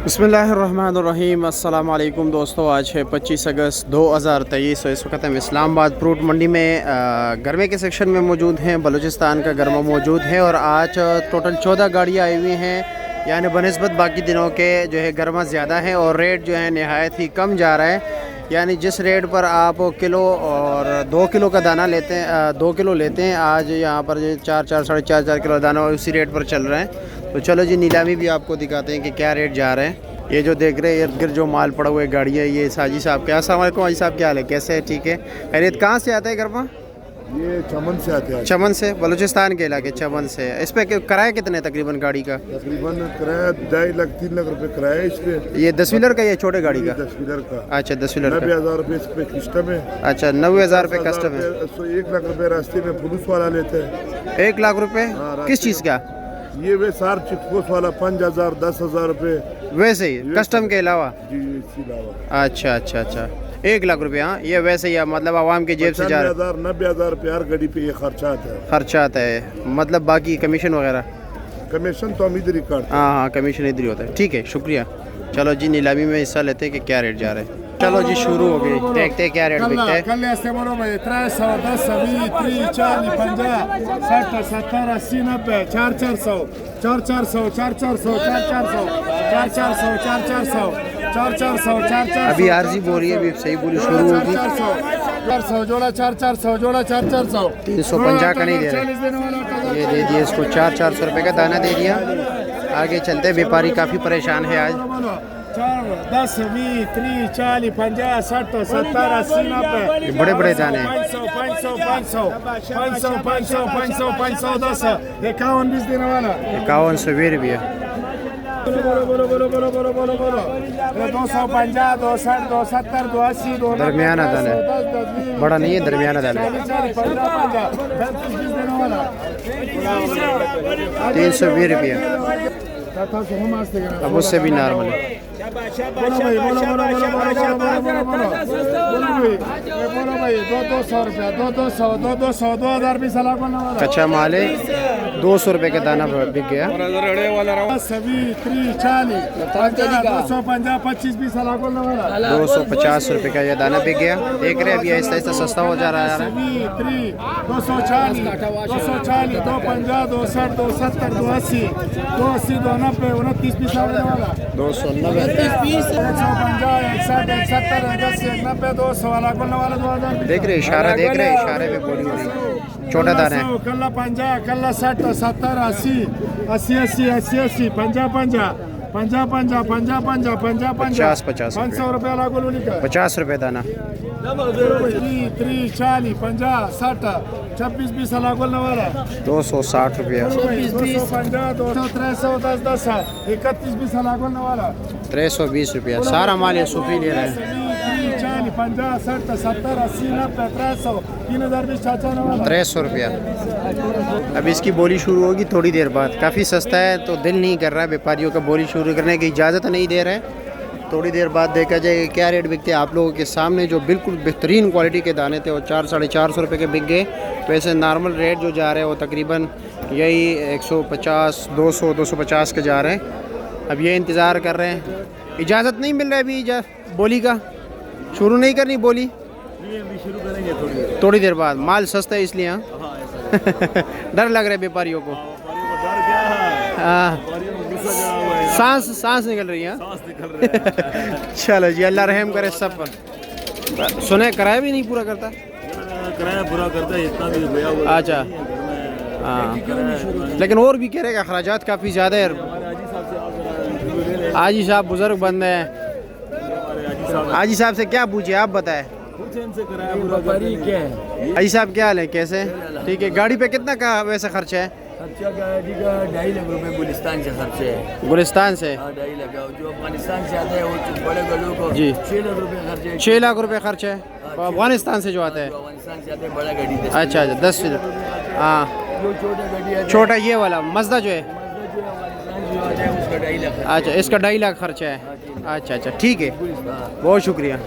बिस्मिल्लाहिर्रहमानिर्रहीम। अस्सलाम वालेकुम दोस्तों, आज है 25 अगस्त 2023। इस वक्त हम इस्लामाबाद फ्रूट मंडी में गरमे के सेक्शन में मौजूद हैं। बलूचिस्तान का गरमा मौजूद है और आज टोटल 14 गाड़ियाँ आई हुई हैं, यानी बनस्बत बाकी दिनों के जो है गरमा ज़्यादा है और रेट जो है नहायत ही कम जा रहा है। यानी जिस रेट पर आप किलो और 2 किलो का दाना लेते हैं, 2 किलो लेते हैं, आज यहाँ पर जो 4 साढ़े 4 किलो दाना उसी रेट पर चल रहे हैं। तो चलो जी, नीलामी भी आपको दिखाते हैं कि क्या रेट जा रहे हैं। ये जो देख रहे हैं इर्द गिर्द जो माल पड़ा हुआ है गाड़ियाँ, ये हाजी साहब के। अस्सलाम वालेकुम हाजी साहब, क्या हाल है, कैसे है? ठीक है। खैरियत। कहाँ से आता है गरमा? ये चमन से आते हैं। चमन से, बलूचिस्तान के इलाके चमन से। इस पे किराया कितने तकरीबन गाड़ी का? तकरीबन किराया 2.5 लाख 3 लाख रुपए किराया है इस पे। ये 10 व्हीलर का, ये छोटे गाड़ी का? 10 व्हीलर का। अच्छा, 10 व्हीलर का। 90,000 रुपये इस पे कस्टम है। अच्छा, 90,000 रुपये कस्टम है। 1 लाख रुपए रास्ते में पुलिस वाला लेते हैं। 1 लाख रुपये किस चीज़ का? ये वे सार चिटपोस वाला 5,000 10,000 रुपये वैसे ही कस्टम के अलावा? जी, इसके अलावा। अच्छा अच्छा अच्छा, 1 लाख रुपये। हाँ, ये वैसे ही मतलब आवाम के जेब से जा रहा है। 90,000 रुपये हर गाड़ी पे ये खर्चा आता है। खर्चा आता है, मतलब बाकी कमीशन वगैरह? कमीशन तो हम इधर ही काटते हैं। हाँ, कमीशन इधर ही होता है। ठीक है, शुक्रिया। चलो जी, नीलामी में हिस्सा लेते हैं कि क्या रेट जा रहे हैं। चलो जी, शुरू हो गई, देखते हैं क्या रेट बिकते हैं। 310 20 30 40 50 60 70 80 90 400 400 400 400 अभी आरजी बोली है, अभी सही बोली शुरू होगी। 400 जोड़ा 400 जोड़ा 400 350 का नहीं दे रहे, ये दे दिए इसको 400 रुपये का दाना दे दिया। आगे चलते, व्यापारी काफ़ी परेशान है आज। 10 20 30 40 50 60 70 80 90 बड़े बड़े दाने हैं। 500 10 51 20 देने वाला 51 से 20 रुपया। बोलो 250 260 270 280 दरमियाना दाना है, बड़ा नहीं है, दरमियाना दाना है। 320 रुपया। अब उससे भी नॉर्मल है। बोलो भाई 200 रुपया 200 2000 भी सलाह को ना। कच्चा माल है, 200 रुपये का दाना बिक गया। 20 30 40 250 25 भी सलाह को ना। 250 रुपये का ये दाना बिक गया। देख रहे हैं अभी ऐसा ऐसा सस्ता हो जा रहा है। 240 250 260 270 280 280 290 29 भी सलाह वाला 290 देख रहे इशारा, देख रहे इशारे में बोली हो रही। छोटा दाना है। कल्ला 50 कल्ला 60 70 80 80 80 80 50 50 50 50 50 50 50 50 500 रुपया लागू लोनी का 50 रुपये दाना। 30 40 50 60 26 20 लागू वाला 260 रुपया। 250 200 310 31 20 लागू वाला 320 रुपया। सारा माल ये सूफी ले रहे हैं। 50 60 70 80 90 300 3020 300 रुपया। अब इसकी बोली शुरू होगी थोड़ी देर बाद। काफ़ी सस्ता है तो दिल नहीं कर रहा है व्यापारियों का बोली शुरू करने की इजाज़त नहीं दे रहे हैं। थोड़ी देर बाद देखा जाएगा क्या रेट बिकते हैं। आप लोगों के सामने जो बिल्कुल बेहतरीन क्वालिटी के दाने थे वो 4 साढ़े 400 रुपये के बिक गए। वैसे नॉर्मल रेट जो जा रहे हैं वो तकरीबन यही 150 200 250 के जा रहे हैं। अब ये इंतज़ार कर रहे हैं, इजाज़त नहीं मिल रहा है अभी बोली का। शुरू नहीं करनी बोली, शुरू करेंगे थोड़ी देर बाद। माल सस्ता है इसलिए। हाँ डर लग रहा है व्यापारियों को। हाँ, सांस निकल रही है। चलो जी, अल्लाह रहम करे सब पर। सुने किराया भी नहीं पूरा करता? किराया पूरा करता है इतना भी गया हुआ। अच्छा, हाँ, लेकिन और भी कह रहे हैं अखराजात काफ़ी ज़्यादा है। हाजी साहब बुज़ुर्ग बंदे हैं, हाजी साहब से क्या पूछे, आप बताएं। हाजी साहब क्या हाल है, कैसे? ठीक है। गाड़ी पे कितना का वैसे खर्चा है? खर्चा गाड़ी का 2.5 लाख रुपए गुलिस्तान से खर्चे है। गुलिस्तान से? 2.5 लाख। जो अफगानिस्तान से आता है वो बड़े गलों को जी 6 लाख रुपए खर्चे। 6 लाख रुपए खर्च है अफगानिस्तान से जो आता है? अफगानिस्तान से आता है बड़ा गाड़ी। अच्छा अच्छा, 10। हाँ, जो छोटा गाड़ी है, छोटा ये वाला मज़दा जो है, 2.5 लाख। अच्छा, इसका 2.5 लाख खर्चा है। अच्छा अच्छा, ठीक है, बहुत शुक्रिया।